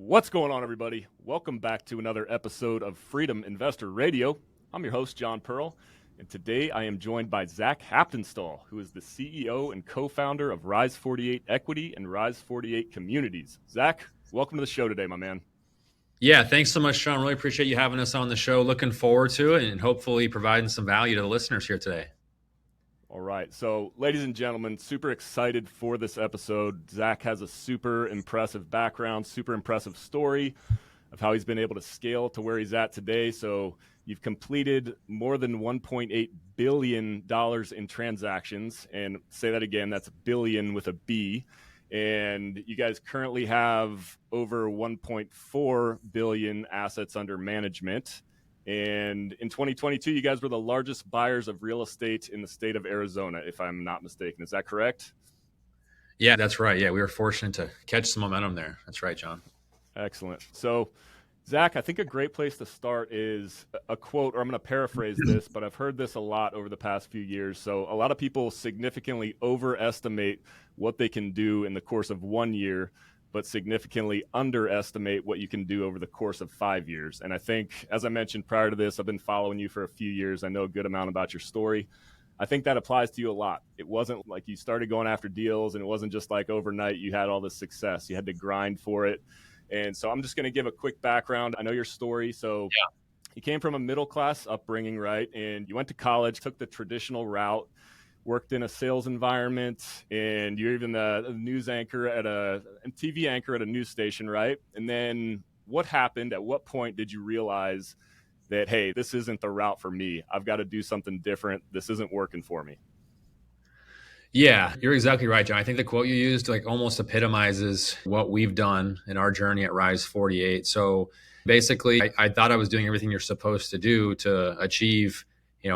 What's going on, everybody? Welcome back to another episode of Freedom Investor Radio. I'm your host, John Pearl, and today I am joined by Zach Haptonstall, who is the CEO and co-founder of Rise 48 Equity and Rise 48 Communities. Zach, welcome to the show today, my man. Yeah, thanks so much, John. Really appreciate you having us on the show. Looking forward to it and hopefully providing some value to the listeners here today. All right. So, ladies and gentlemen, super excited for this episode. Zach has a super impressive background, super impressive story of how he's been able to scale to where he's at today. So, you've completed more than $1.8 billion in transactions. And say that again, that's billion with a B. And you guys currently have over 1.4 billion assets under management. And in 2022, you guys were the largest buyers of real estate in the state of Arizona, if I'm not mistaken. Is that correct? Yeah, that's right. Yeah, we were fortunate to catch some momentum there. That's right, John. Excellent. So, Zach, I think a great place to start is a quote, or I'm going to paraphrase this, but I've heard this a lot over the past few years. So a lot of people significantly overestimate what they can do in the course of 1 year, but significantly underestimate what you can do over the course of 5 years. And I think, as I mentioned prior to this, I've been following you for a few years. I know a good amount about your story. I think that applies to you a lot. It wasn't like you started going after deals and it wasn't just like overnight you had all this success. You had to grind for it. And so I'm just going to give a quick background. I know your story. So you came from a middle-class upbringing, right? And you went to college, took the traditional route, worked in a sales environment, and you're even a news anchor at a TV anchor at a news station, right? And then what happened? At what point did you realize that, hey, this isn't the route for me? I've got to do something different. This isn't working for me. Yeah, you're exactly right, John. I think the quote you used almost epitomizes what we've done in our journey at Rise 48. So basically, I thought I was doing everything you're supposed to do to achieve,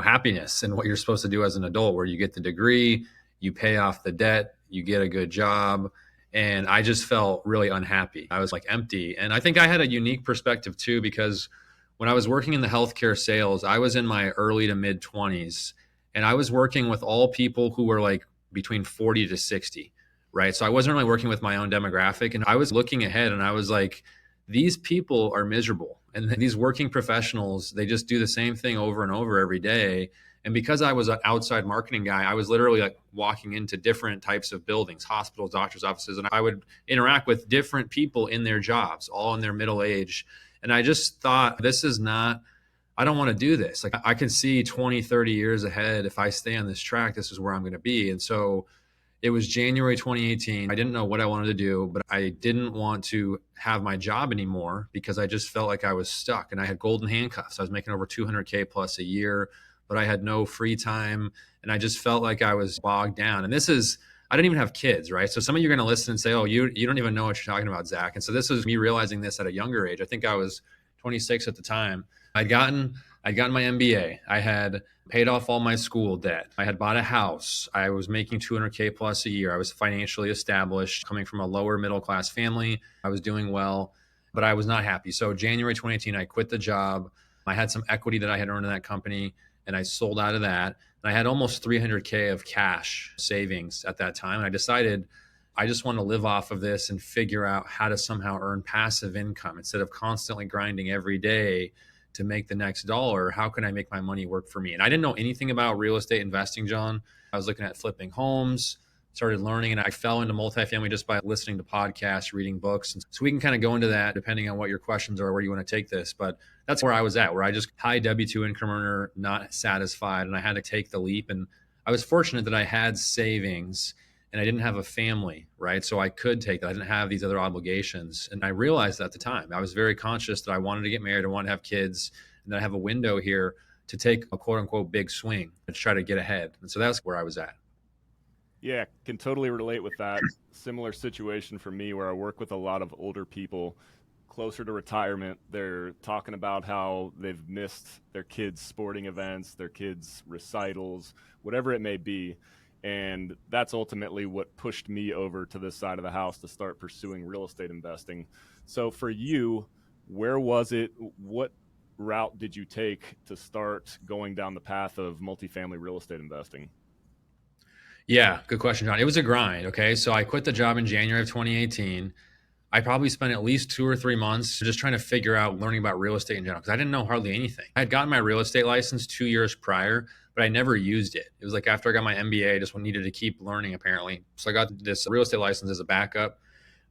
happiness and what you're supposed to do as an adult, where you get the degree, you pay off the debt, you get a good job. And I just felt really unhappy. I was empty. And I think I had a unique perspective too, because when I was working in the healthcare sales, I was in my early to mid 20s and I was working with all people who were between 40 to 60, right? So I wasn't really working with my own demographic. And I was looking ahead and I was like, these people are miserable. And these working professionals, they just do the same thing over and over every day. And because I was an outside marketing guy, I was literally walking into different types of buildings, hospitals, doctors' offices, and I would interact with different people in their jobs, all in their middle age. And I just thought, I don't want to do this. I can see 20, 30 years ahead. If I stay on this track, this is where I'm going to be. And so it was January 2018. I didn't know what I wanted to do, but I didn't want to have my job anymore because I just felt like I was stuck and I had golden handcuffs. I was making over 200K plus a year, but I had no free time. And I just felt like I was bogged down. And I didn't even have kids, right? So some of you are going to listen and say, oh, you don't even know what you're talking about, Zach. And so this was me realizing this at a younger age. I think I was 26 at the time. I'd gotten my MBA. I had paid off all my school debt. I had bought a house. I was making 200K plus a year. I was financially established, coming from a lower middle class family. I was doing well, but I was not happy. So January 2018, I quit the job. I had some equity that I had earned in that company and I sold out of that. And I had almost 300K of cash savings at that time. And I decided I just want to live off of this and figure out how to somehow earn passive income instead of constantly grinding every day to make the next dollar. How can I make my money work for me? And I didn't know anything about real estate investing, John. I was looking at flipping homes, started learning, and I fell into multifamily just by listening to podcasts, reading books. And so we can kind of go into that depending on what your questions are, where you want to take this. But that's where I was at, where I just high W-2 income earner, not satisfied. And I had to take the leap. And I was fortunate that I had savings and I didn't have a family, right? So I could take that. I didn't have these other obligations. And I realized at the time, I was very conscious that I wanted to get married, I wanted to have kids, and that I have a window here to take a quote unquote big swing and try to get ahead. And so that's where I was at. Yeah, can totally relate with that. Similar situation for me where I work with a lot of older people closer to retirement. They're talking about how they've missed their kids' sporting events, their kids' recitals, whatever it may be. And that's ultimately what pushed me over to this side of the house to start pursuing real estate investing. So for you, where was it? What route did you take to start going down the path of multifamily real estate investing? Yeah, good question, John. It was a grind. Okay. So I quit the job in January of 2018. I probably spent at least 2 or 3 months just trying to figure out learning about real estate in general because I didn't know hardly anything. I had gotten my real estate license 2 years prior, but I never used it. It was like after I got my MBA, I just needed to keep learning apparently. So I got this real estate license as a backup,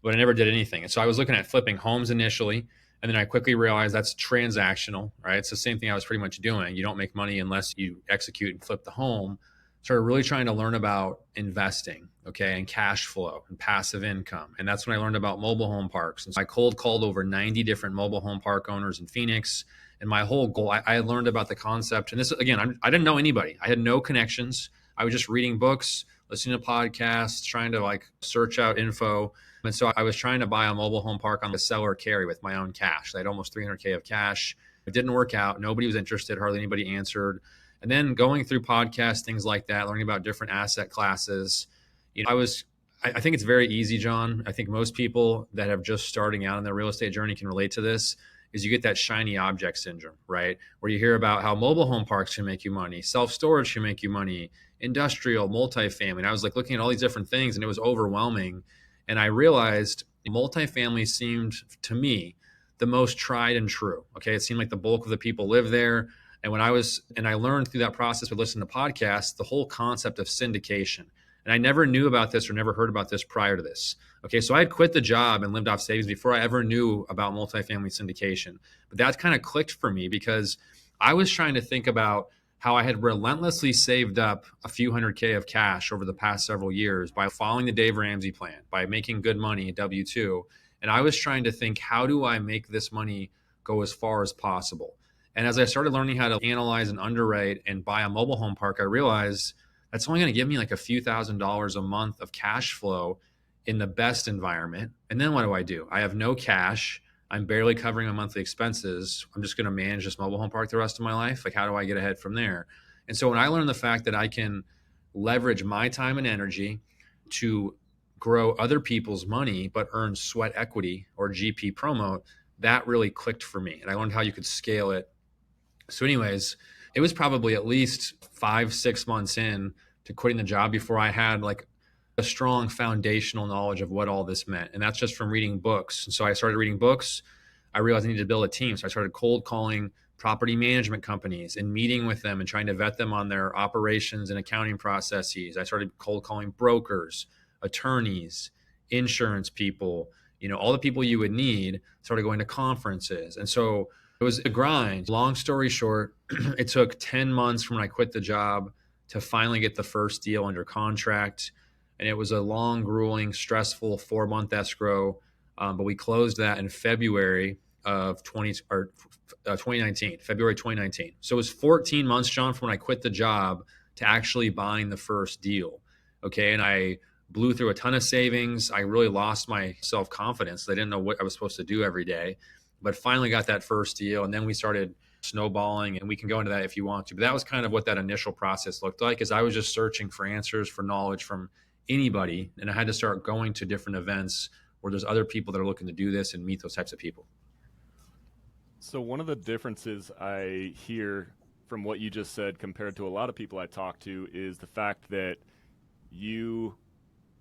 but I never did anything. And so I was looking at flipping homes initially. And then I quickly realized that's transactional, right? It's the same thing I was pretty much doing. You don't make money unless you execute and flip the home. Started really trying to learn about investing, okay, and cash flow and passive income. And that's when I learned about mobile home parks. And so I cold called over 90 different mobile home park owners in Phoenix. And my whole goal, I learned about the concept. And this, again, I didn't know anybody. I had no connections. I was just reading books, listening to podcasts, trying to like search out info. And so I was trying to buy a mobile home park on the seller carry with my own cash. I had almost 300K of cash. It didn't work out. Nobody was interested. Hardly anybody answered. And then going through podcasts, things like that, learning about different asset classes. I think it's very easy, John. I think most people that have just starting out on their real estate journey can relate to this, is you get that shiny object syndrome, right? Where you hear about how mobile home parks can make you money, self-storage can make you money, industrial, multifamily. And I was like looking at all these different things and it was overwhelming. And I realized multifamily seemed to me the most tried and true. Okay. It seemed like the bulk of the people live there. And I learned through that process with listening to podcasts, the whole concept of syndication. And I never knew about this or never heard about this prior to this. Okay. So I had quit the job and lived off savings before I ever knew about multifamily syndication. But that kind of clicked for me because I was trying to think about how I had relentlessly saved up a few $100K of cash over the past several years by following the Dave Ramsey plan, by making good money, W-2. And I was trying to think, how do I make this money go as far as possible? And as I started learning how to analyze and underwrite and buy a mobile home park, I realized that's only going to give me like a few $1,000s a month of cash flow in the best environment. And then what do? I have no cash. I'm barely covering my monthly expenses. I'm just going to manage this mobile home park the rest of my life. Like, how do I get ahead from there? And so when I learned the fact that I can leverage my time and energy to grow other people's money, but earn sweat equity or GP promote, that really clicked for me. And I learned how you could scale it. So anyways, it was probably at least 5-6 months in to quitting the job before I had like a strong foundational knowledge of what all this meant. And that's just from reading books. And so I started reading books. I realized I needed to build a team. So I started cold calling property management companies and meeting with them and trying to vet them on their operations and accounting processes. I started cold calling brokers, attorneys, insurance people, all the people you would need, started going to conferences. And so it was a grind. Long story short, it took 10 months from when I quit the job to finally get the first deal under contract. And it was a long, grueling, stressful 4-month escrow. But we closed that in February of 2019, February 2019. So it was 14 months, John, from when I quit the job to actually buying the first deal. Okay. And I blew through a ton of savings. I really lost my self-confidence. I didn't know what I was supposed to do every day, but finally got that first deal. And then we started snowballing, and we can go into that if you want to. But that was kind of what that initial process looked like, is I was just searching for answers, for knowledge from anybody. And I had to start going to different events where there's other people that are looking to do this and meet those types of people. So one of the differences I hear from what you just said compared to a lot of people I talk to is the fact that you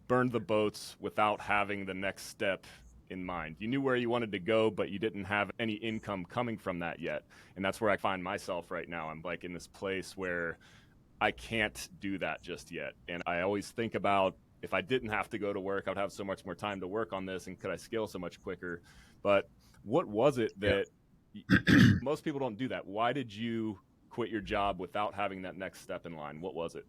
burned the boats without having the next step in mind. You knew where you wanted to go, but you didn't have any income coming from that yet. And that's where I find myself right now. I'm like in this place where I can't do that just yet. And I always think about, if I didn't have to go to work, I'd have so much more time to work on this, and could I scale so much quicker? But what was it that most people don't do that? Why did you quit your job without having that next step in line? What was it?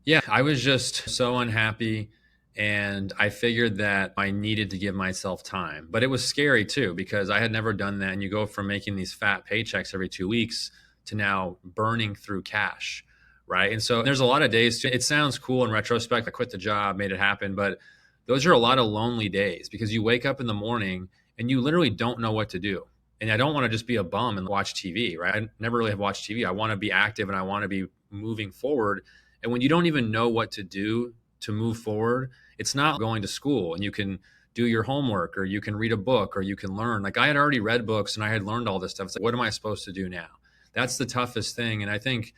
Yeah, I was just so unhappy, and I figured that I needed to give myself time. But it was scary too, because I had never done that. And you go from making these fat paychecks every 2 weeks to now burning through cash, right? And so there's a lot of days it sounds cool in retrospect. I quit the job, made it happen, but those are a lot of lonely days, because you wake up in the morning and you literally don't know what to do. And I don't want to just be a bum and watch TV, right? I never really have watched TV. I want to be active and I want to be moving forward. And when you don't even know what to do to move forward, it's not going to school and you can do your homework, or you can read a book, or you can learn. Like, I had already read books and I had learned all this stuff. It's like, what am I supposed to do now? That's the toughest thing. And I think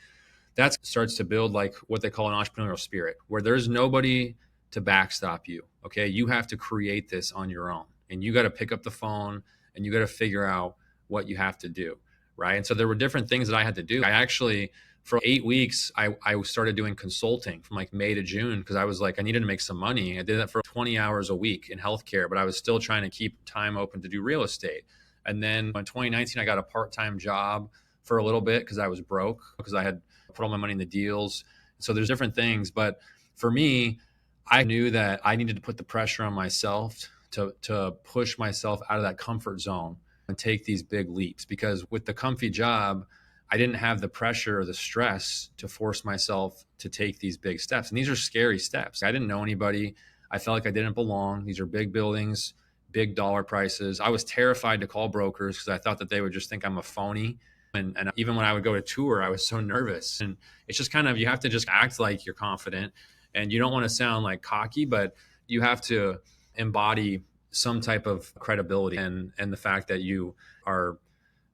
that starts to build like what they call an entrepreneurial spirit, where there's nobody to backstop you. Okay. You have to create this on your own, and you got to pick up the phone and you got to figure out what you have to do. Right. And so there were different things that I had to do. I actually, for 8 weeks, I started doing consulting from like May to June because I was like, I needed to make some money. I did that for 20 hours a week in healthcare, but I was still trying to keep time open to do real estate. And then in 2019, I got a part-time job for a little bit because I was broke, because I had put all my money in the deals. So there's different things. But for me, I knew that I needed to put the pressure on myself to push myself out of that comfort zone and take these big leaps, because with the comfy job, I didn't have the pressure or the stress to force myself to take these big steps. And these are scary steps. I didn't know anybody. I felt like I didn't belong. These are big buildings, big dollar prices. I was terrified to call brokers because I thought that they would just think I'm a phony. And even when I would go to tour, I was so nervous. And it's just kind of, you have to just act like you're confident, and you don't want to sound like cocky, but you have to embody some type of credibility and the fact that you are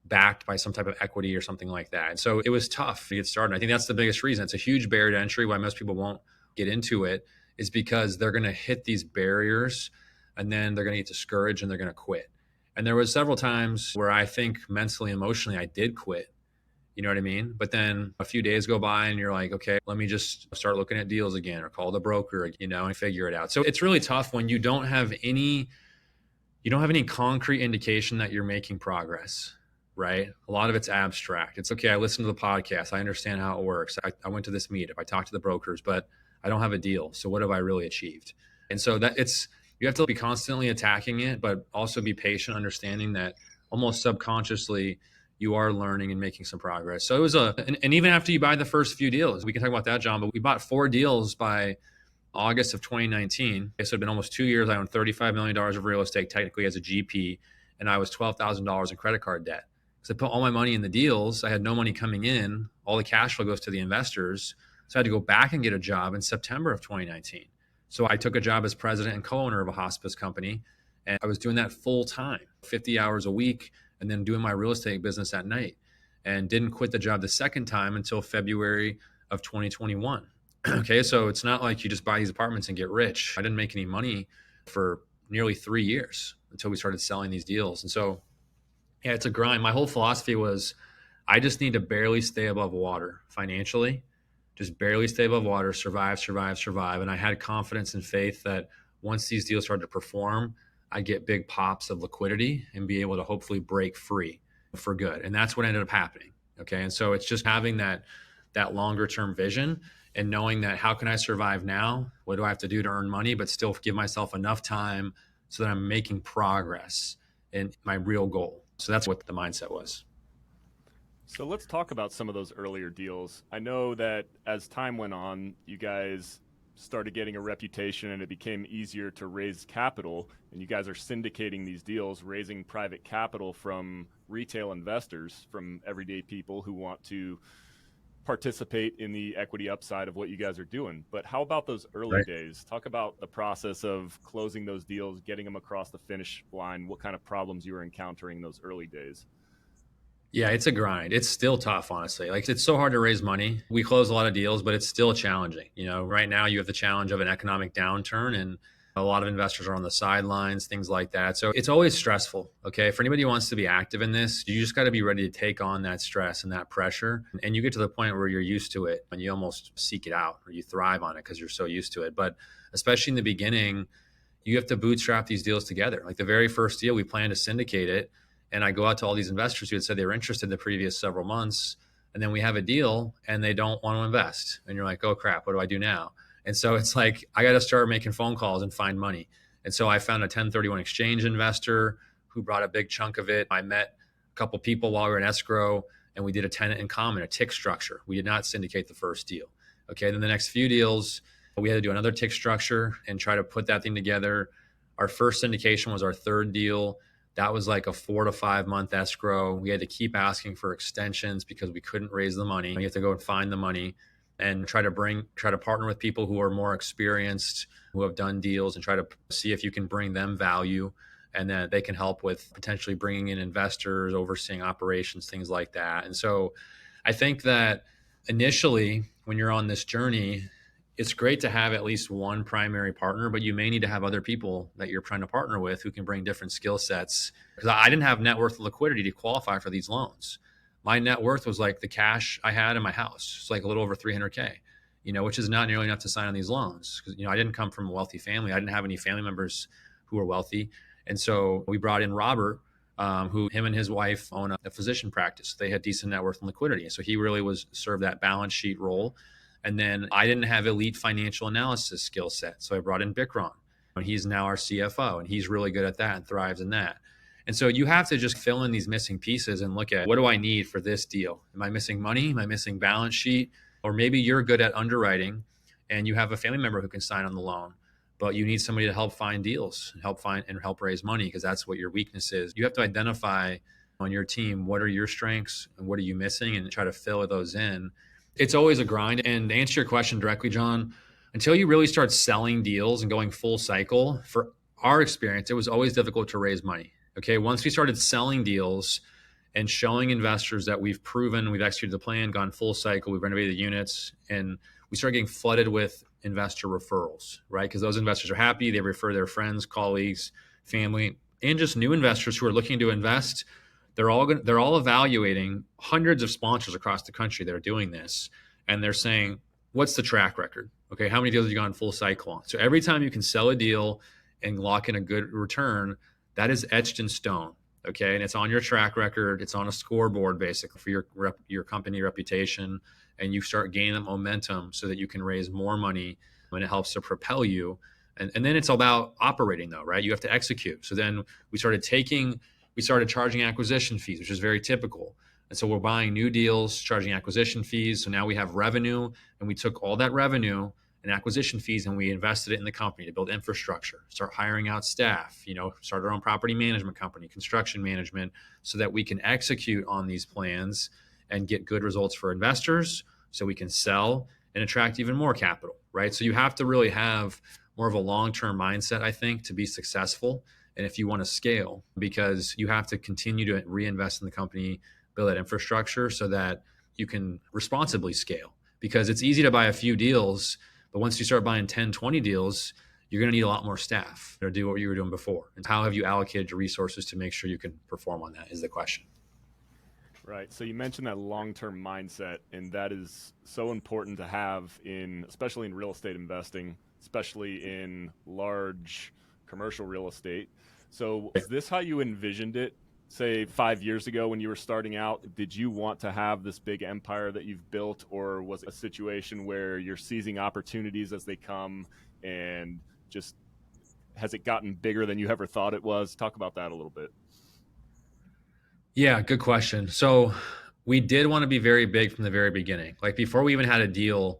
backed by some type of equity or something like that. And so it was tough to get started. I think that's the biggest reason. It's a huge barrier to entry. Why most people won't get into it is because they're going to hit these barriers and then they're going to get discouraged and they're going to quit. And there was several times where I think mentally, emotionally, I did quit. You know what I mean? But then a few days go by and you're like, okay, let me just start looking at deals again, or call the broker, and figure it out. So it's really tough when you don't have any concrete indication that you're making progress. Right? A lot of it's abstract. It's okay. I listened to the podcast. I understand how it works. I went to this meetup. I talked to the brokers, but I don't have a deal. So what have I really achieved? And so you have to be constantly attacking it, but also be patient, understanding that almost subconsciously you are learning and making some progress. So it was and even after you buy the first few deals, we can talk about that, John, but we bought 4 deals by August of 2019. So it'd been almost 2 years. I owned $35 million of real estate, technically as a GP, and I was $12,000 in credit card debt. So I put all my money in the deals. I had no money coming in. All the cash flow goes to the investors. So I had to go back and get a job in September of 2019. So I took a job as president and co-owner of a hospice company. And I was doing that full time, 50 hours a week, and then doing my real estate business at night. And didn't quit the job the second time until February of 2021. Okay, so it's not like you just buy these apartments and get rich. I didn't make any money for nearly 3 years until we started selling these deals. And so yeah, it's a grind. My whole philosophy was I just need to barely stay above water financially, just barely stay above water, survive, survive, survive. And I had confidence and faith that once these deals started to perform, I'd get big pops of liquidity and be able to hopefully break free for good. And that's what ended up happening. Okay. And so it's just having that longer term vision and knowing that how can I survive now? What do I have to do to earn money, but still give myself enough time so that I'm making progress in my real goal. So that's what the mindset was. So let's talk about some of those earlier deals. I know that as time went on, you guys started getting a reputation and it became easier to raise capital, and you guys are syndicating these deals, raising private capital from retail investors, from everyday people who want to participate in the equity upside of what you guys are doing. But how about those early days? Talk about the process of closing those deals, getting them across the finish line, what kind of problems you were encountering those early days. Yeah, it's a grind. It's still tough, honestly. Like, it's so hard to raise money. We close a lot of deals, but it's still challenging. Right now you have the challenge of an economic downturn, and a lot of investors are on the sidelines, things like that. So it's always stressful. Okay. For anybody who wants to be active in this, you just got to be ready to take on that stress and that pressure. And you get to the point where you're used to it and you almost seek it out, or you thrive on it because you're so used to it. But especially in the beginning, you have to bootstrap these deals together. Like the very first deal, we plan to syndicate it. And I go out to all these investors who had said they were interested in the previous several months. And then we have a deal and they don't want to invest. And you're like, oh crap, what do I do now? And so it's like, I got to start making phone calls and find money. And so I found a 1031 exchange investor who brought a big chunk of it. I met a couple people while we were in escrow, and we did a tenant in common, a TIC structure. We did not syndicate the first deal. Okay. Then the next few deals, we had to do another TIC structure and try to put that thing together. Our first syndication was our third deal. That was like a 4 to 5 month escrow. We had to keep asking for extensions because we couldn't raise the money. You have to go and find the money and try to partner with people who are more experienced, who have done deals, and try to see if you can bring them value, and that they can help with potentially bringing in investors, overseeing operations, things like that. And so I think that initially when you're on this journey, it's great to have at least one primary partner, but you may need to have other people that you're trying to partner with who can bring different skill sets. Because I didn't have net worth liquidity to qualify for these loans. My net worth was like the cash I had in my house. It's like a little over 300K, which is not nearly enough to sign on these loans. Because, I didn't come from a wealthy family. I didn't have any family members who were wealthy. And so we brought in Robert, who him and his wife own a physician practice. They had decent net worth and liquidity. So he really served that balance sheet role. And then I didn't have elite financial analysis skill set. So I brought in Bikram, and he's now our CFO, and he's really good at that and thrives in that. And so you have to just fill in these missing pieces and look at, what do I need for this deal? Am I missing money? Am I missing balance sheet? Or maybe you're good at underwriting and you have a family member who can sign on the loan, but you need somebody to help find deals and help raise money, because that's what your weakness is. You have to identify on your team, what are your strengths and what are you missing, and try to fill those in. It's always a grind. And to answer your question directly, John, until you really start selling deals and going full cycle, for our experience, it was always difficult to raise money. Okay. Once we started selling deals and showing investors that we've proven, we've executed the plan, gone full cycle, we've renovated the units, and we started getting flooded with investor referrals, right? Because those investors are happy. They refer their friends, colleagues, family, and just new investors who are looking to invest. They're all evaluating hundreds of sponsors across the country that are doing this. And they're saying, what's the track record? Okay, how many deals have you gone full cycle on? So every time you can sell a deal and lock in a good return, that is etched in stone. Okay, and it's on your track record. It's on a scoreboard, basically, for your company reputation, and you start gaining that momentum so that you can raise more money, and it helps to propel you. And then it's about operating, though, right? You have to execute. So then we started charging acquisition fees, which is very typical. And so we're buying new deals, charging acquisition fees. So now we have revenue, and we took all that revenue and acquisition fees and we invested it in the company to build infrastructure, start hiring out staff, start our own property management company, construction management, so that we can execute on these plans and get good results for investors, so we can sell and attract even more capital, right? So you have to really have more of a long-term mindset, I think, to be successful. And if you want to scale, because you have to continue to reinvest in the company, build that infrastructure so that you can responsibly scale. Because it's easy to buy a few deals, but once you start buying 10, 20 deals, you're going to need a lot more staff to do what you were doing before. And how have you allocated your resources to make sure you can perform on that is the question. Right. So you mentioned that long-term mindset, and that is so important to have especially in real estate investing, especially in large commercial real estate. So is this how you envisioned it, say 5 years ago when you were starting out? Did you want to have this big empire that you've built, or was it a situation where you're seizing opportunities as they come, and just has it gotten bigger than you ever thought it was? Talk about that a little bit. Yeah, good question. So we did want to be very big from the very beginning. Like before we even had a deal,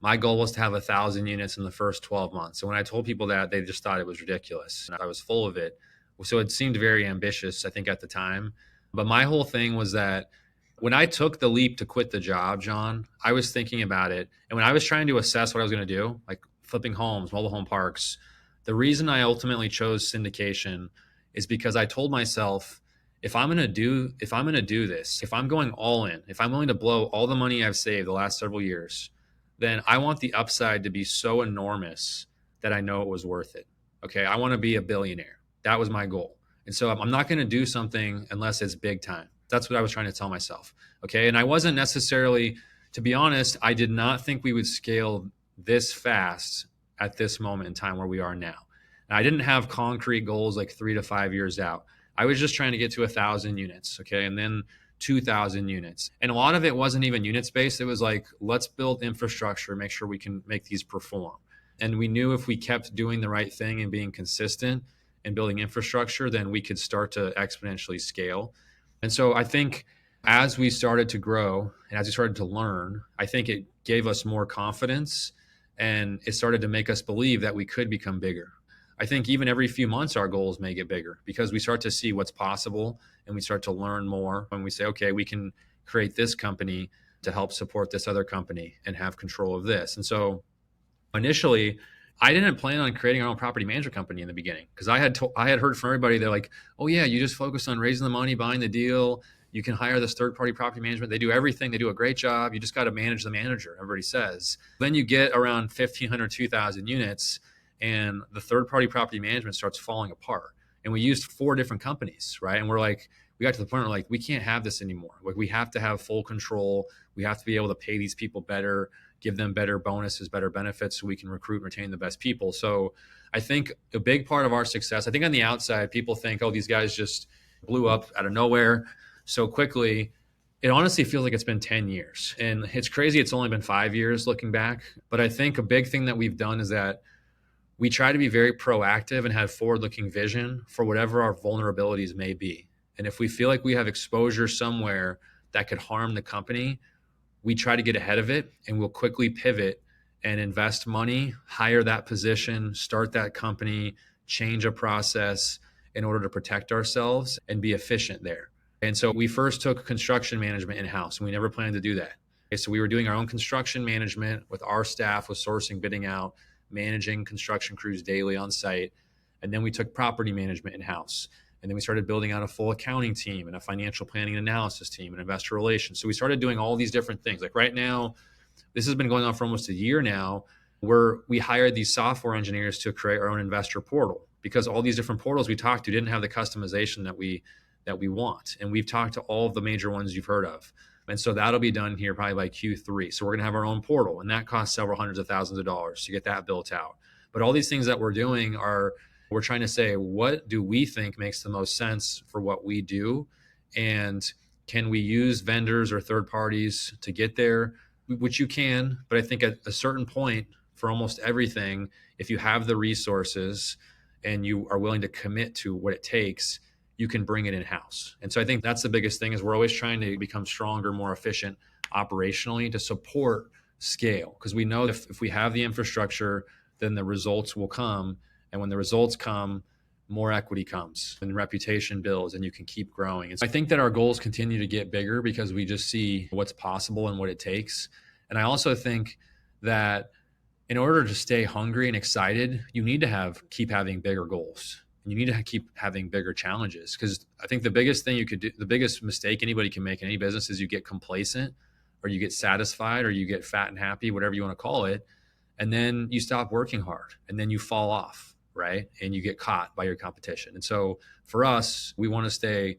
my goal was to have 1,000 units in the first 12 months. So when I told people that, they just thought it was ridiculous. And I was full of it. So it seemed very ambitious, I think, at the time. But my whole thing was that when I took the leap to quit the job, John, I was thinking about it. And when I was trying to assess what I was going to do, like flipping homes, mobile home parks, the reason I ultimately chose syndication is because I told myself, if I'm going to do this, if I'm going all in, if I'm willing to blow all the money I've saved the last several years, then I want the upside to be so enormous that I know it was worth it. Okay. I want to be a billionaire. That was my goal. And so I'm not going to do something unless it's big time. That's what I was trying to tell myself. Okay. And I wasn't necessarily, to be honest, I did not think we would scale this fast at this moment in time where we are now. And I didn't have concrete goals like 3 to 5 years out. I was just trying to get to 1,000 units. Okay. And then 2,000 units. And a lot of it wasn't even units based. It was like, let's build infrastructure, make sure we can make these perform. And we knew if we kept doing the right thing and being consistent and building infrastructure, then we could start to exponentially scale. And so I think as we started to grow and as we started to learn, I think it gave us more confidence, and it started to make us believe that we could become bigger. I think even every few months, our goals may get bigger because we start to see what's possible and we start to learn more. When we say, okay, we can create this company to help support this other company and have control of this. And so initially, I didn't plan on creating our own property management company in the beginning because I had heard from everybody, they're like, oh yeah, you just focus on raising the money, buying the deal, You can hire this third-party property management. They do everything. They do a great job. You just got to manage the manager, everybody says. Then you get around 1,500, 2,000 units, and the third-party property management starts falling apart. And we used 4 different companies, right? And we're like, we got to the point where like, we can't have this anymore. Like, we have to have full control. We have to be able to pay these people better, give them better bonuses, better benefits, so we can recruit and retain the best people. So I think a big part of our success, I think on the outside, people think, oh, these guys just blew up out of nowhere so quickly. It honestly feels like it's been 10 years. And it's crazy. It's only been 5 years looking back. But I think a big thing that we've done is that we try to be very proactive and have forward-looking vision for whatever our vulnerabilities may be. And if we feel like we have exposure somewhere that could harm the company, we try to get ahead of it, and we'll quickly pivot and invest money, hire that position, start that company, change a process in order to protect ourselves and be efficient there. And so we first took construction management in-house, and we never planned to do that. Okay, so we were doing our own construction management with our staff, with sourcing, bidding out, managing construction crews daily on site. And then we took property management in-house. And then we started building out a full accounting team and a financial planning and analysis team and investor relations. So we started doing all these different things. Like right now, this has been going on for almost a year now, where we hired these software engineers to create our own investor portal, because all these different portals we talked to didn't have the customization that we want. And we've talked to all of the major ones you've heard of. And so that'll be done here probably by Q3. So we're going to have our own portal, and that costs several hundreds of thousands of dollars to get that built out. But all these things that we're doing we're trying to say, what do we think makes the most sense for what we do? And can we use vendors or third parties to get there? Which you can, but I think at a certain point for almost everything, if you have the resources and you are willing to commit to what it takes, you can bring it in-house. And so I think that's the biggest thing, is we're always trying to become stronger, more efficient operationally to support scale. Because we know that if we have the infrastructure, then the results will come. And when the results come, more equity comes and reputation builds, and you can keep growing. And so I think that our goals continue to get bigger because we just see what's possible and what it takes. And I also think that in order to stay hungry and excited, you need to keep having bigger goals. And you need to keep having bigger challenges. Because I think the biggest thing you could do, the biggest mistake anybody can make in any business, is you get complacent, or you get satisfied, or you get fat and happy, whatever you want to call it. And then you stop working hard, and then you fall off, right? And you get caught by your competition. And so for us, we want to stay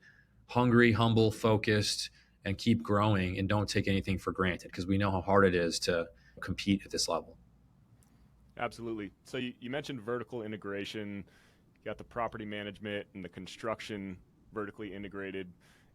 hungry, humble, focused, and keep growing, and don't take anything for granted, because we know how hard it is to compete at this level. Absolutely. So you mentioned vertical integration. You got the property management and the construction vertically integrated.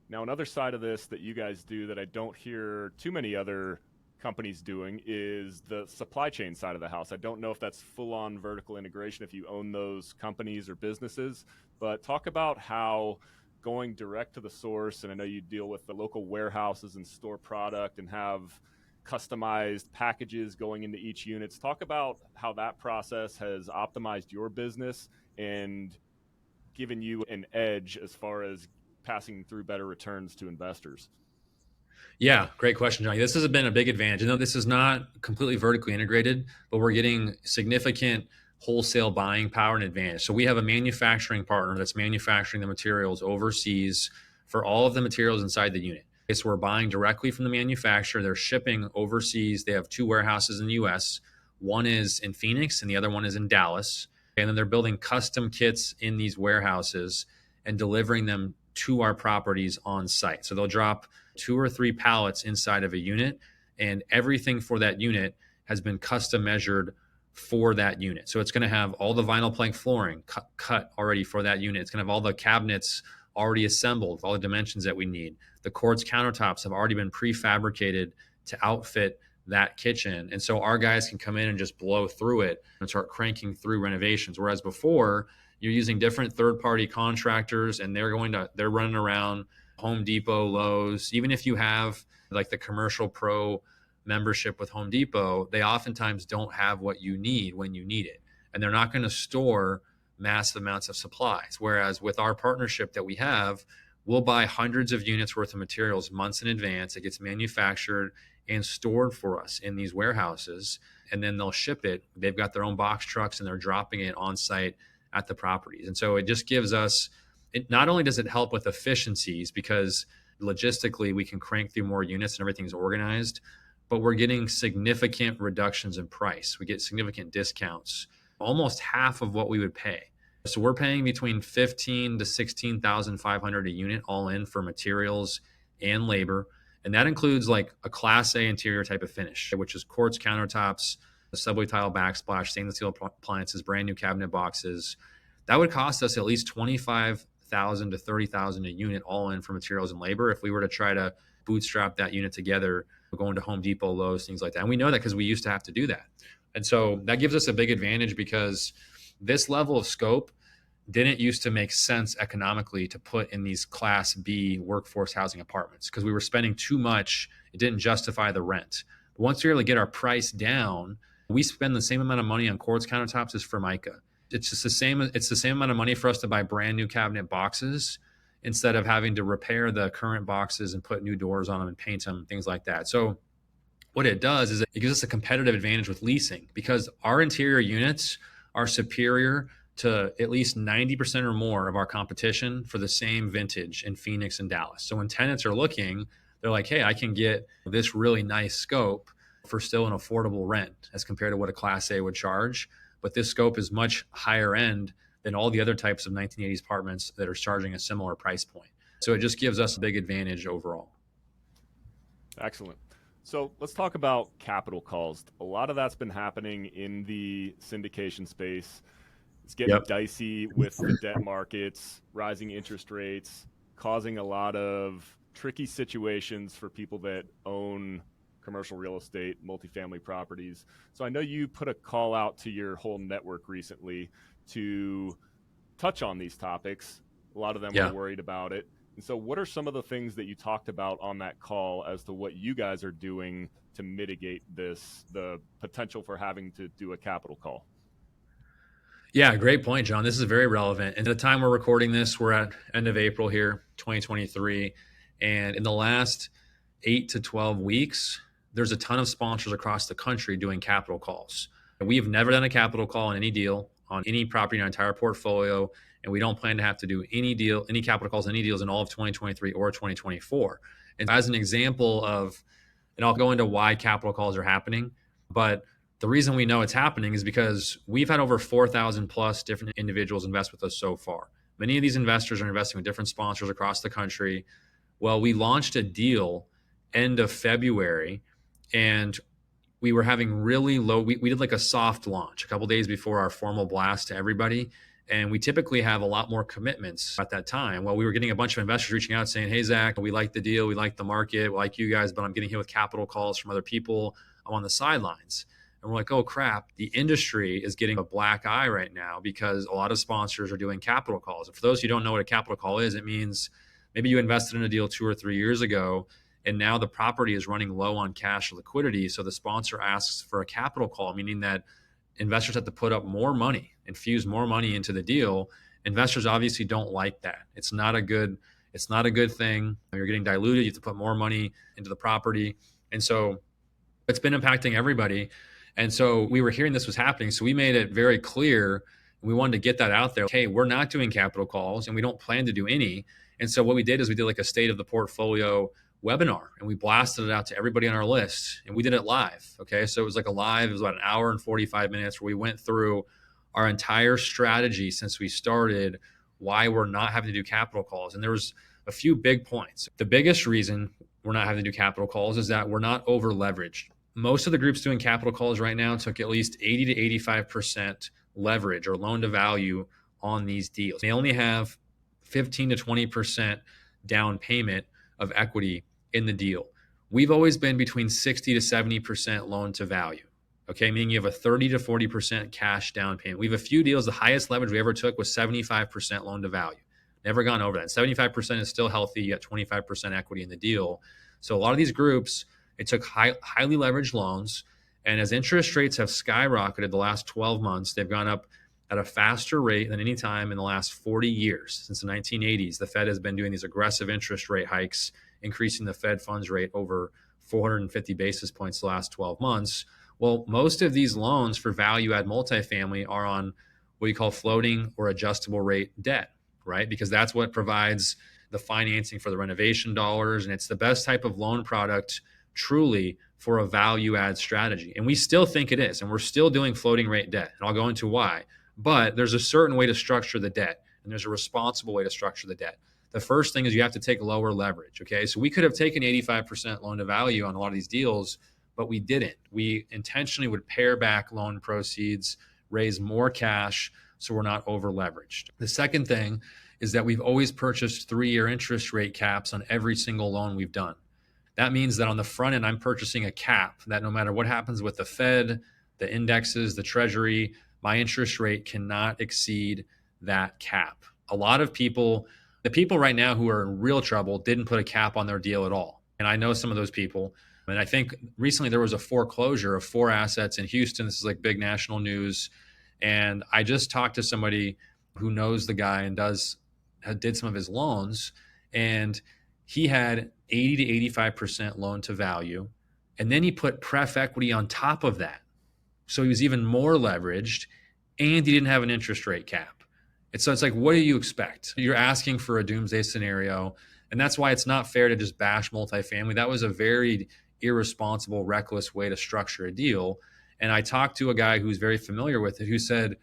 Now, another side of this that you guys do that I don't hear too many other companies doing is the supply chain side of the house. I don't know if that's full-on vertical integration, if you own those companies or businesses, but talk about how going direct to the source, and I know you deal with the local warehouses and store product and have customized packages going into each unit. Talk about how that process has optimized your business and given you an edge as far as passing through better returns to investors. Yeah, great question, Johnny. This has been a big advantage. I know this is not completely vertically integrated, but we're getting significant wholesale buying power and advantage. So we have a manufacturing partner that's manufacturing the materials overseas for all of the materials inside the unit. So we're buying directly from the manufacturer. They're shipping overseas. They have 2 warehouses in the US. One is in Phoenix and the other one is in Dallas. And then they're building custom kits in these warehouses and delivering them to our properties on site. So they'll drop 2 or 3 pallets inside of a unit, and everything for that unit has been custom measured for that unit. So it's going to have all the vinyl plank flooring cut already for that unit. It's going to have all the cabinets already assembled, all the dimensions that we need. The quartz countertops have already been prefabricated to outfit that kitchen. And so our guys can come in and just blow through it and start cranking through renovations. Whereas before, you're using different third-party contractors, and they're running around Home Depot, Lowe's. Even if you have like the commercial pro membership with Home Depot, they oftentimes don't have what you need when you need it. And they're not going to store massive amounts of supplies. Whereas with our partnership that we have, we'll buy hundreds of units worth of materials months in advance. It gets manufactured and stored for us in these warehouses, and then they'll ship it. They've got their own box trucks, and they're dropping it on site at the properties. And so it just gives us, not only does it help with efficiencies, because logistically we can crank through more units and everything's organized, but we're getting significant reductions in price. We get significant discounts, almost half of what we would pay. So we're paying between 15 to 16,500 a unit all in for materials and labor. And that includes like a class A interior type of finish, which is quartz countertops, a subway tile backsplash, stainless steel appliances, brand new cabinet boxes. That would cost us at least 25,000 to 30,000 a unit all in for materials and labor if we were to try to bootstrap that unit together, going to Home Depot, Lowe's, things like that. And we know that because we used to have to do that. And so that gives us a big advantage because this level of scope didn't used to make sense economically to put in these class B workforce housing apartments because we were spending too much. It didn't justify the rent. But once we were able to get our price down, we spend the same amount of money on quartz countertops as Formica. It's just the same. It's the same amount of money for us to buy brand new cabinet boxes instead of having to repair the current boxes and put new doors on them and paint them, things like that. So what it does is it gives us a competitive advantage with leasing because our interior units are superior to at least 90% or more of our competition for the same vintage in Phoenix and Dallas. So when tenants are looking, they're like, hey, I can get this really nice scope for still an affordable rent as compared to what a Class A would charge. But this scope is much higher end than all the other types of 1980s apartments that are charging a similar price point. So it just gives us a big advantage overall. Excellent. So let's talk about capital calls. A lot of that's been happening in the syndication space. It's getting dicey with the debt markets, rising interest rates, causing a lot of tricky situations for people that own commercial real estate, multifamily properties. So I know you put a call out to your whole network recently to touch on these topics. A lot of them were worried about it. And so what are some of the things that you talked about on that call as to what you guys are doing to mitigate this, the potential for having to do a capital call? Yeah, great point, John. This is very relevant. And at the time we're recording this, we're at end of April here, 2023. And in the last 8 to 12 weeks, there's a ton of sponsors across the country doing capital calls. And we have never done a capital call on any deal, on any property in our entire portfolio. And we don't plan to have to do any capital calls, any deals in all of 2023 or 2024. And as an example of, and I'll go into why capital calls are happening, but the reason we know it's happening is because we've had over 4,000 plus different individuals invest with us so far. Many of these investors are investing with different sponsors across the country. Well, we launched a deal end of February and we were having really low, we did like a soft launch a couple days before our formal blast to everybody. And we typically have a lot more commitments at that time. Well, we were getting a bunch of investors reaching out saying, hey, Zach, we like the deal. We like the market. We like you guys, but I'm getting hit with capital calls from other people. I'm on the sidelines. And we're like, oh, crap, the industry is getting a black eye right now because a lot of sponsors are doing capital calls. And for those who don't know what a capital call is, it means maybe you invested in a deal 2 or 3 years ago, and now the property is running low on cash liquidity. So the sponsor asks for a capital call, meaning that investors have to put up more money, infuse more money into the deal. Investors obviously don't like that. It's not a good thing. You're getting diluted. You have to put more money into the property. And so it's been impacting everybody. And so we were hearing this was happening. So we made it very clear. We wanted to get that out there. Hey, we're not doing capital calls and we don't plan to do any. And so what we did is we did like a state of the portfolio webinar and we blasted it out to everybody on our list and we did it live. Okay. So it was like it was about an hour and 45 minutes where we went through our entire strategy since we started, why we're not having to do capital calls. And there was a few big points. The biggest reason we're not having to do capital calls is that we're not over leveraged. Most of the groups doing capital calls right now took at least 80 to 85% leverage or loan to value on these deals. They only have 15 to 20% down payment of equity in the deal. We've always been between 60 to 70% loan to value. Okay, meaning you have a 30 to 40% cash down payment. We have a few deals. The highest leverage we ever took was 75% loan to value. Never gone over that. 75% is still healthy. You got 25% equity in the deal. So a lot of these groups, it took highly leveraged loans. And as interest rates have skyrocketed the last 12 months, they've gone up at a faster rate than any time in the last 40 years. Since the 1980s, the Fed has been doing these aggressive interest rate hikes, increasing the Fed funds rate over 450 basis points the last 12 months. Well, most of these loans for value add multifamily are on what you call floating or adjustable rate debt, right? Because that's what provides the financing for the renovation dollars. And it's the best type of loan product truly for a value add strategy. And we still think it is. And we're still doing floating rate debt. And I'll go into why. But there's a certain way to structure the debt, and there's a responsible way to structure the debt. The first thing is you have to take lower leverage. Okay. So we could have taken 85% loan to value on a lot of these deals, but we didn't. We intentionally would pare back loan proceeds, raise more cash, so we're not over leveraged. The second thing is that we've always purchased 3-year interest rate caps on every single loan we've done. That means that on the front end, I'm purchasing a cap that no matter what happens with the Fed, the indexes, the Treasury, my interest rate cannot exceed that cap. A lot of people, the people right now who are in real trouble, didn't put a cap on their deal at all. And I know some of those people. And I think recently there was a foreclosure of 4 assets in Houston. This is like big national news. And I just talked to somebody who knows the guy and did some of his loans. And he had 80 to 85% loan to value. And then he put pref equity on top of that. So he was even more leveraged, and he didn't have an interest rate cap. And so it's like, what do you expect? You're asking for a doomsday scenario. And that's why it's not fair to just bash multifamily. That was a very irresponsible, reckless way to structure a deal. And I talked to a guy who's very familiar with it, who said,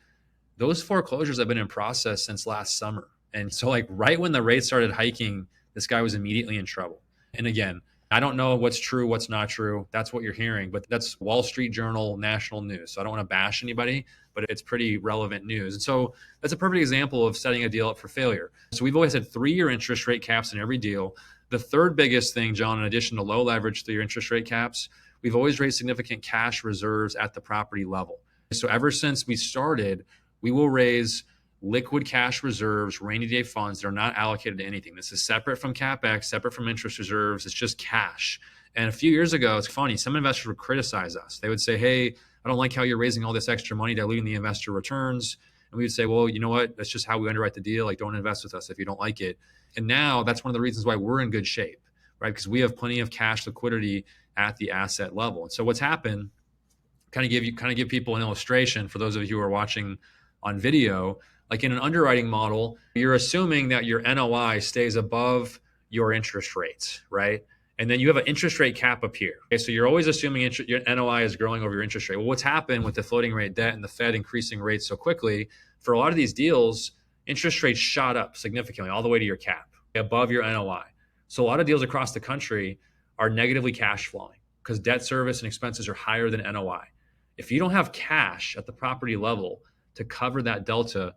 those foreclosures have been in process since last summer. And so like right when the rates started hiking, this guy was immediately in trouble. And again, I don't know what's true, what's not true. That's what you're hearing, but that's Wall Street Journal national news. So I don't want to bash anybody, but it's pretty relevant news. And so that's a perfect example of setting a deal up for failure. So we've always had 3-year interest rate caps in every deal. The third biggest thing, John, in addition to low leverage 3-year interest rate caps, we've always raised significant cash reserves at the property level. So ever since we started, we will raise liquid cash reserves, rainy day funds that are not allocated to anything. This is separate from CapEx, separate from interest reserves. It's just cash. And a few years ago, it's funny, some investors would criticize us. They would say, hey, I don't like how you're raising all this extra money, diluting the investor returns. And we would say, well, you know what? That's just how we underwrite the deal. Like, don't invest with us if you don't like it. And now that's one of the reasons why we're in good shape, right? Because we have plenty of cash liquidity at the asset level. And so what's happened, kind of give people an illustration for those of you who are watching on video. Like in an underwriting model, you're assuming that your NOI stays above your interest rates, right? And then you have an interest rate cap up here. Okay, so you're always assuming your NOI is growing over your interest rate. Well, what's happened with the floating rate debt and the Fed increasing rates so quickly, for a lot of these deals, interest rates shot up significantly all the way to your cap, above your NOI. So a lot of deals across the country are negatively cash flowing because debt service and expenses are higher than NOI. If you don't have cash at the property level to cover that delta,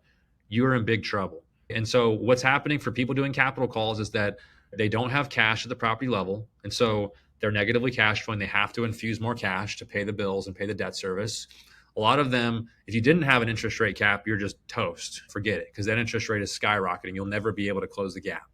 you're in big trouble. And so what's happening for people doing capital calls is that they don't have cash at the property level. And so they're negatively cash flowing. They have to infuse more cash to pay the bills and pay the debt service. A lot of them, if you didn't have an interest rate cap, you're just toast. Forget it, because that interest rate is skyrocketing. You'll never be able to close the gap.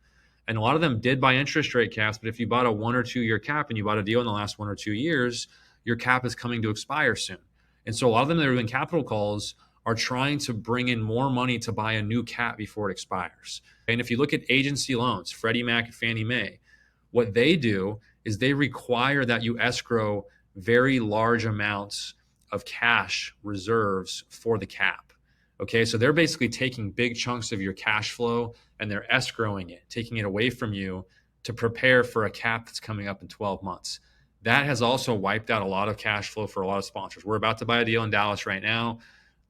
And a lot of them did buy interest rate caps, but if you bought a 1 or 2 year cap and you bought a deal in the last 1 or 2 years, your cap is coming to expire soon. And so a lot of them that are doing capital calls are trying to bring in more money to buy a new cap before it expires. And if you look at agency loans, Freddie Mac and Fannie Mae, what they do is they require that you escrow very large amounts of cash reserves for the cap. Okay, so they're basically taking big chunks of your cash flow and they're escrowing it, taking it away from you to prepare for a cap that's coming up in 12 months. That has also wiped out a lot of cash flow for a lot of sponsors. We're about to buy a deal in Dallas right now.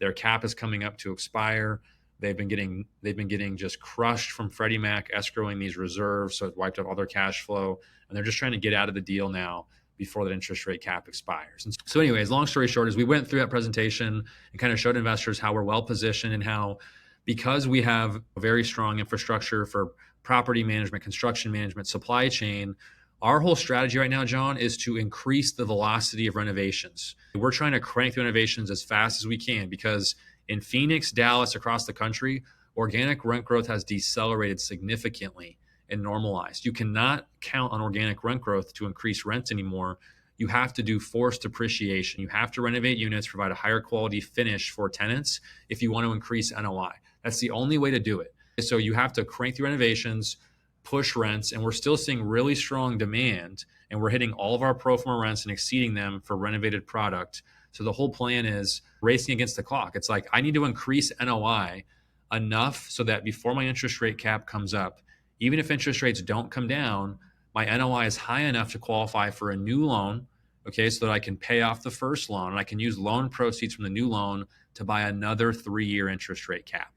Their cap is coming up to expire. They've been getting just crushed from Freddie Mac escrowing these reserves, so it wiped out all their cash flow, and they're just trying to get out of the deal now before that interest rate cap expires. And so anyways, long story short is we went through that presentation and kind of showed investors how we're well positioned and how, because we have a very strong infrastructure for property management, construction management, supply chain, our whole strategy right now, John, is to increase the velocity of renovations. We're trying to crank the renovations as fast as we can because in Phoenix, Dallas, across the country, organic rent growth has decelerated significantly and normalized. You cannot count on organic rent growth to increase rents anymore. You have to do forced appreciation. You have to renovate units, provide a higher quality finish for tenants if you want to increase NOI. That's the only way to do it. So you have to crank the renovations, push rents, and we're still seeing really strong demand, and we're hitting all of our pro forma rents and exceeding them for renovated product. So the whole plan is racing against the clock. It's like I need to increase NOI enough so that before my interest rate cap comes up, even if interest rates don't come down, my NOI is high enough to qualify for a new loan, okay, so that I can pay off the first loan and I can use loan proceeds from the new loan to buy another 3-year interest rate cap.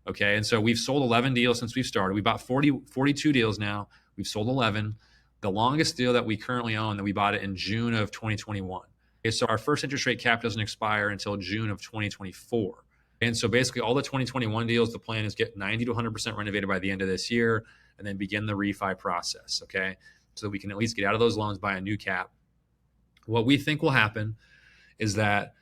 Okay. And so we've sold 11 deals since we've started. We bought 42 deals now. We've sold 11. The longest deal that we currently own, that we bought it in June of 2021. Okay, so our first interest rate cap doesn't expire until June of 2024. And so basically all the 2021 deals, the plan is get 90 to 100% renovated by the end of this year and then begin the refi process. Okay. So that we can at least get out of those loans, buy a new cap. What we think will happen is that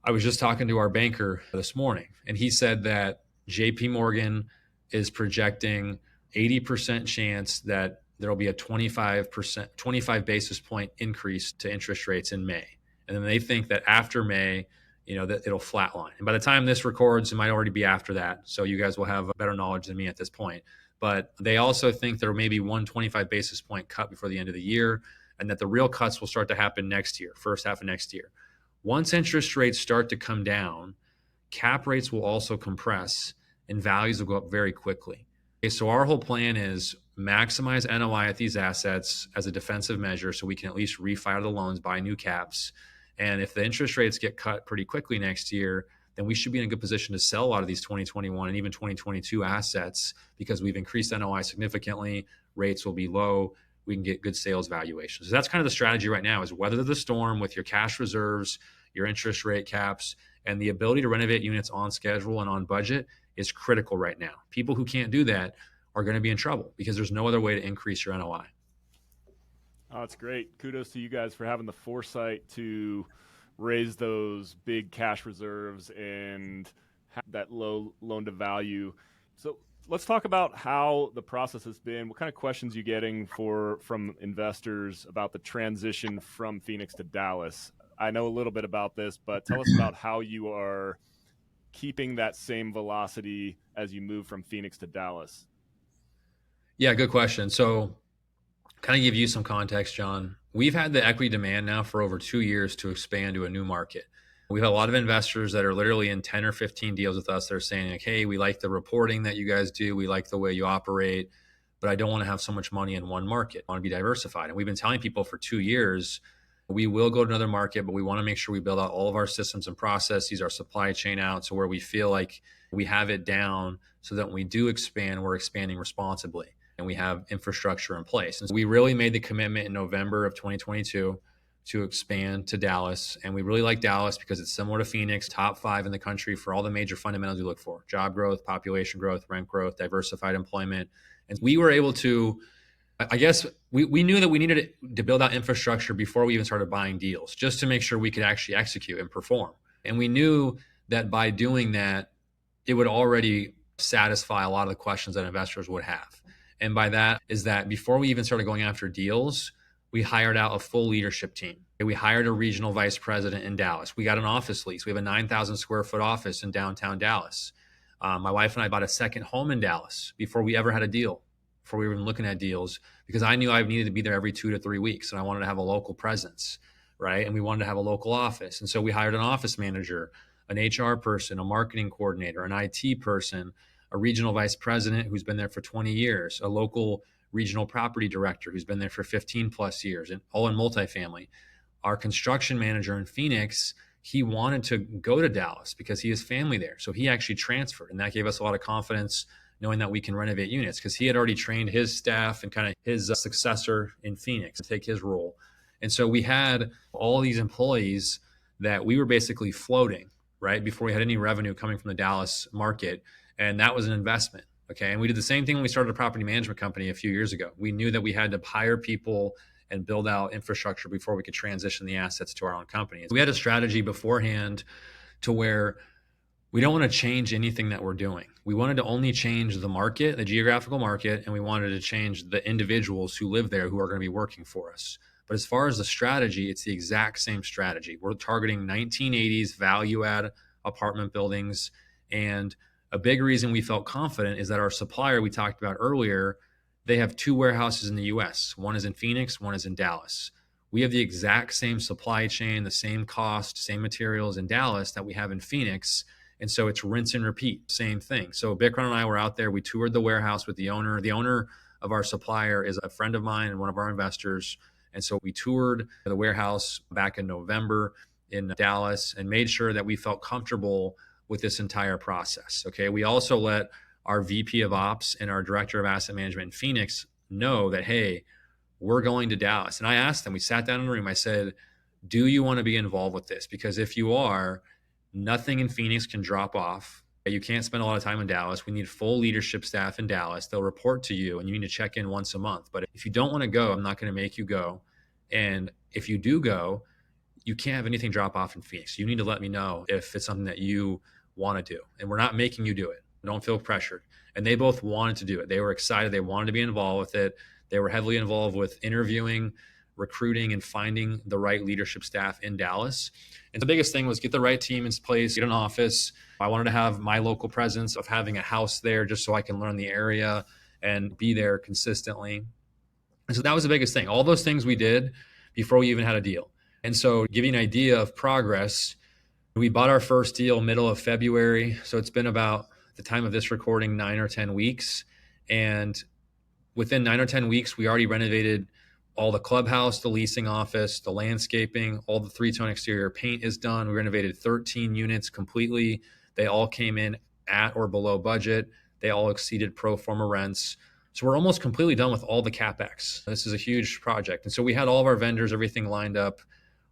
I was just talking to our banker this morning, and he said that JP Morgan is projecting 80% chance that there'll be a 25 basis point increase to interest rates in May. And then they think that after May, that it'll flatline. And by the time this records, it might already be after that. So you guys will have better knowledge than me at this point. But they also think there may be one 25 basis point cut before the end of the year, and that the real cuts will start to happen next year, first half of next year. Once interest rates start to come down, cap rates will also compress and values will go up very quickly. Okay, so our whole plan is maximize NOI at these assets as a defensive measure so we can at least refire the loans, buy new caps. And if the interest rates get cut pretty quickly next year, then we should be in a good position to sell a lot of these 2021 and even 2022 assets because we've increased NOI significantly, rates will be low, we can get good sales valuations. So that's kind of the strategy right now, is weather the storm with your cash reserves, your interest rate caps, and the ability to renovate units on schedule and on budget is critical right now. People who can't do that are going to be in trouble because there's no other way to increase your NOI. Oh, that's great. Kudos to you guys for having the foresight to raise those big cash reserves and have that low loan to value. So let's talk about how the process has been. What kind of questions are you getting from investors about the transition from Phoenix to Dallas? I know a little bit about this, but tell us about how you are keeping that same velocity as you move from Phoenix to Dallas. Yeah, good question. So kind of give you some context, John. We've had the equity demand now for over 2 years to expand to a new market. We've had a lot of investors that are literally in 10 or 15 deals with us that are saying, like, hey, we like the reporting that you guys do. We like the way you operate, but I don't want to have so much money in one market. I want to be diversified. And we've been telling people for 2 years, we will go to another market, but we want to make sure we build out all of our systems and processes, our supply chain out to where we feel like we have it down so that when we do expand, we're expanding responsibly and we have infrastructure in place. And so we really made the commitment in November of 2022 to expand to Dallas. And we really like Dallas because it's similar to Phoenix, top 5 in the country for all the major fundamentals we look for: job growth, population growth, rent growth, diversified employment. And we were able to, I guess we knew that we needed to build out infrastructure before we even started buying deals, just to make sure we could actually execute and perform. And we knew that by doing that, it would already satisfy a lot of the questions that investors would have. And by that is that before we even started going after deals, we hired out a full leadership team. We hired a regional vice president in Dallas. We got an office lease. We have a 9,000 square foot office in downtown Dallas. My wife and I bought a second home in Dallas before we ever had a deal, before we were even looking at deals, because I knew I needed to be there every 2 to 3 weeks and I wanted to have a local presence, right? And we wanted to have a local office. And so we hired an office manager, an HR person, a marketing coordinator, an IT person, a regional vice president who's been there for 20 years, a local regional property director who's been there for 15 plus years, and all in multifamily. Our construction manager in Phoenix, he wanted to go to Dallas because he has family there. So he actually transferred, and that gave us a lot of confidence knowing that we can renovate units because he had already trained his staff and kind of his successor in Phoenix to take his role. And so we had all these employees that we were basically floating, right, before we had any revenue coming from the Dallas market. And that was an investment. Okay. And we did the same thing when we started a property management company a few years ago. We knew that we had to hire people and build out infrastructure before we could transition the assets to our own company. We had a strategy beforehand to where we don't want to change anything that we're doing. We wanted to only change the market, the geographical market, and we wanted to change the individuals who live there who are going to be working for us. But as far as the strategy, it's the exact same strategy. We're targeting 1980s value add apartment buildings. And a big reason we felt confident is that our supplier we talked about earlier, they have 2 warehouses in the US. One is in Phoenix, one is in Dallas. We have the exact same supply chain, the same cost, same materials in Dallas that we have in Phoenix. And so it's rinse and repeat, same thing. So Bikram and I were out there. We toured the warehouse with the owner. The owner of our supplier is a friend of mine and one of our investors. And so we toured the warehouse back in November in Dallas and made sure that we felt comfortable with this entire process. Okay. We also let our VP of Ops and our Director of Asset Management in Phoenix know that, hey, we're going to Dallas. And I asked them, we sat down in the room, I said, do you want to be involved with this? Because if you are, nothing in Phoenix can drop off. You can't spend a lot of time in Dallas. We need full leadership staff in Dallas. They'll report to you and you need to check in once a month. But if you don't want to go, I'm not going to make you go. And if you do go, you can't have anything drop off in Phoenix. You need to let me know if it's something that you want to do. And we're not making you do it. Don't feel pressured. And they both wanted to do it. They were excited. They wanted to be involved with it. They were heavily involved with interviewing, recruiting, and finding the right leadership staff in Dallas. And the biggest thing was get the right team in place, get an office. I wanted to have my local presence of having a house there just so I can learn the area and be there consistently. And so that was the biggest thing. All those things we did before we even had a deal. And so to give you an idea of progress, we bought our first deal middle of February. So it's been about the time of this recording, 9 or 10 weeks. And within 9 or 10 weeks, we already renovated all the clubhouse, the leasing office, the landscaping, all the 3-tone exterior paint is done. We renovated 13 units completely. They all came in at or below budget. They all exceeded pro forma rents. So we're almost completely done with all the CapEx. This is a huge project. And so we had all of our vendors, everything lined up.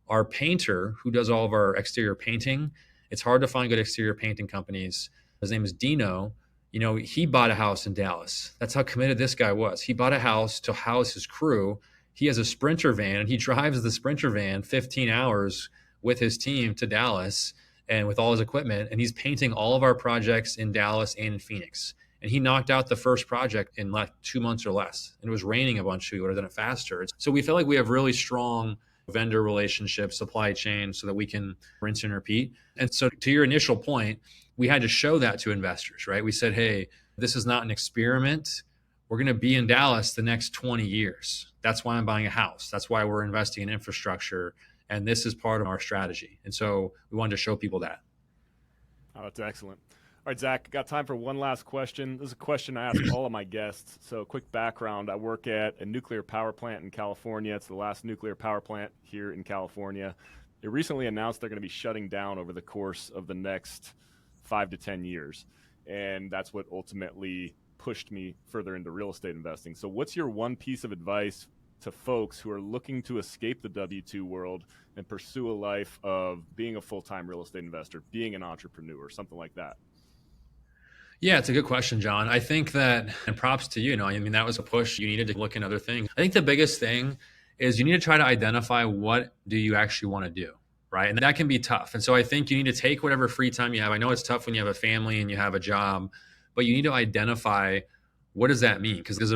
Our painter, who does all of our exterior painting, it's hard to find good exterior painting companies. His name is Dino. He bought a house in Dallas. That's how committed this guy was. He bought a house to house his crew. He has a Sprinter van and he drives the Sprinter van 15 hours with his team to Dallas and with all his equipment. And he's painting all of our projects in Dallas and in Phoenix. And he knocked out the first project in like 2 months or less. And it was raining a bunch, so he would have done it faster. So we feel like we have really strong vendor relationships, supply chain, so that we can rinse and repeat. And so to your initial point, we had to show that to investors, right? We said, hey, this is not an experiment. We're going to be in Dallas the next 20 years. That's why I'm buying a house. That's why we're investing in infrastructure. And this is part of our strategy. And so we wanted to show people that. Oh, that's excellent. All right, Zach, got time for one last question. This is a question I ask all of my guests. So quick background, I work at a nuclear power plant in California. It's the last nuclear power plant here in California. They recently announced they're going to be shutting down over the course of the next 5 to 10 years. And that's what ultimately pushed me further into real estate investing. So what's your one piece of advice to folks who are looking to escape the W-2 world and pursue a life of being a full-time real estate investor, being an entrepreneur, something like that? Yeah, it's a good question, John. I think that, and props to you, that was a push. You needed to look in other things. I think the biggest thing is you need to try to identify what do you actually want to do, right? And that can be tough. And so I think you need to take whatever free time you have. I know it's tough when you have a family and you have a job, but you need to identify what does that mean? Because does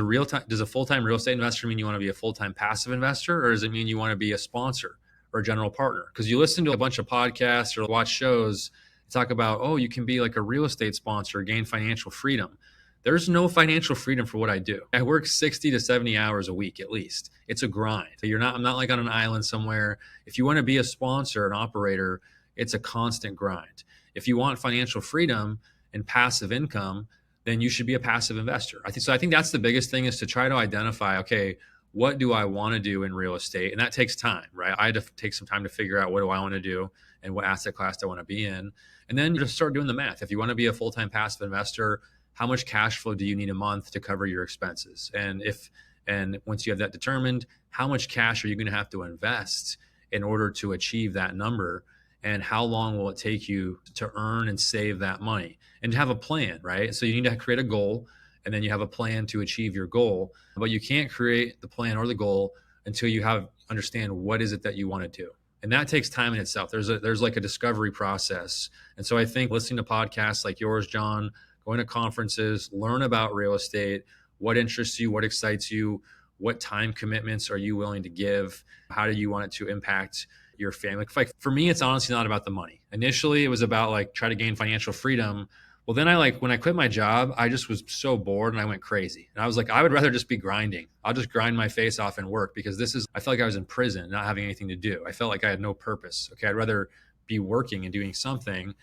a full-time real estate investor mean you want to be a full-time passive investor, or does it mean you want to be a sponsor or a general partner? Because you listen to a bunch of podcasts or watch shows talk about, oh, you can be like a real estate sponsor, gain financial freedom. There's no financial freedom for what I do. I work 60 to 70 hours a week at least. It's a grind. I'm not like on an island somewhere. If you want to be a sponsor, an operator, it's a constant grind. If you want financial freedom and passive income, then you should be a passive investor. I think that's the biggest thing, is to try to identify, okay, what do I want to do in real estate? And that takes time, right? I had to take some time to figure out what do I want to do and what asset class do I want to be in. And then just start doing the math. If you want to be a full-time passive investor, how much cash flow do you need a month to cover your expenses? And once you have that determined, how much cash are you going to have to invest in order to achieve that number? And how long will it take you to earn and save that money? And to have a plan, right? So you need to create a goal, and then you have a plan to achieve your goal. But you can't create the plan or the goal until you understand what is it that you want to do. And that takes time in itself. There's like a discovery process. And so I think listening to podcasts like yours, John, going to conferences, learn about real estate, what interests you, what excites you, what time commitments are you willing to give? How do you want it to impact your family? Like for me, it's honestly not about the money. Initially, it was about like try to gain financial freedom. Well, then when I quit my job, I just was so bored and I went crazy. And I was like, I would rather just be grinding. I'll just grind my face off and work, because I felt like I was in prison, not having anything to do. I felt like I had no purpose. Okay, I'd rather be working and doing something.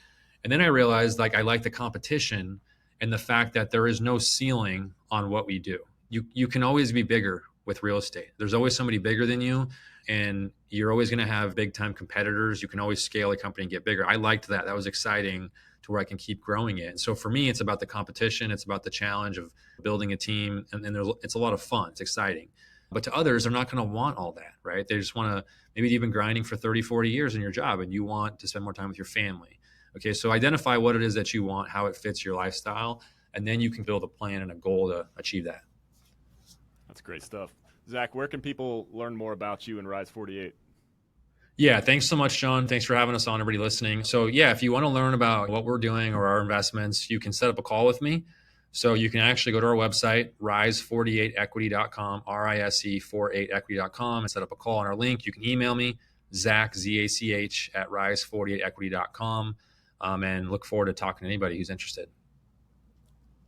And then I realized I like the competition and the fact that there is no ceiling on what we do. you can always be bigger with real estate. There's always somebody bigger than you, and you're always going to have big time competitors. You can always scale a company and get bigger. I liked that. That was exciting to where I can keep growing it. And so for me, it's about the competition. It's about the challenge of building a team. And it's a lot of fun. It's exciting. But to others, they're not going to want all that, right? They just want to, maybe you've been grinding for 30, 40 years in your job and you want to spend more time with your family. Okay, so identify what it is that you want, how it fits your lifestyle, and then you can build a plan and a goal to achieve that. That's great stuff. Zach, where can people learn more about you and Rise 48? Yeah, thanks so much, John. Thanks for having us on, everybody listening. So yeah, if you want to learn about what we're doing or our investments, you can set up a call with me. So you can actually go to our website, rise48equity.com, RISE48equity.com, and set up a call on our link. You can email me, Zach, ZACH, at rise48equity.com, and look forward to talking to anybody who's interested.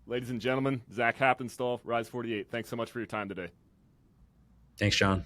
Ladies and gentlemen, Zach Haptonstall, Rise 48. Thanks so much for your time today. Thanks, John.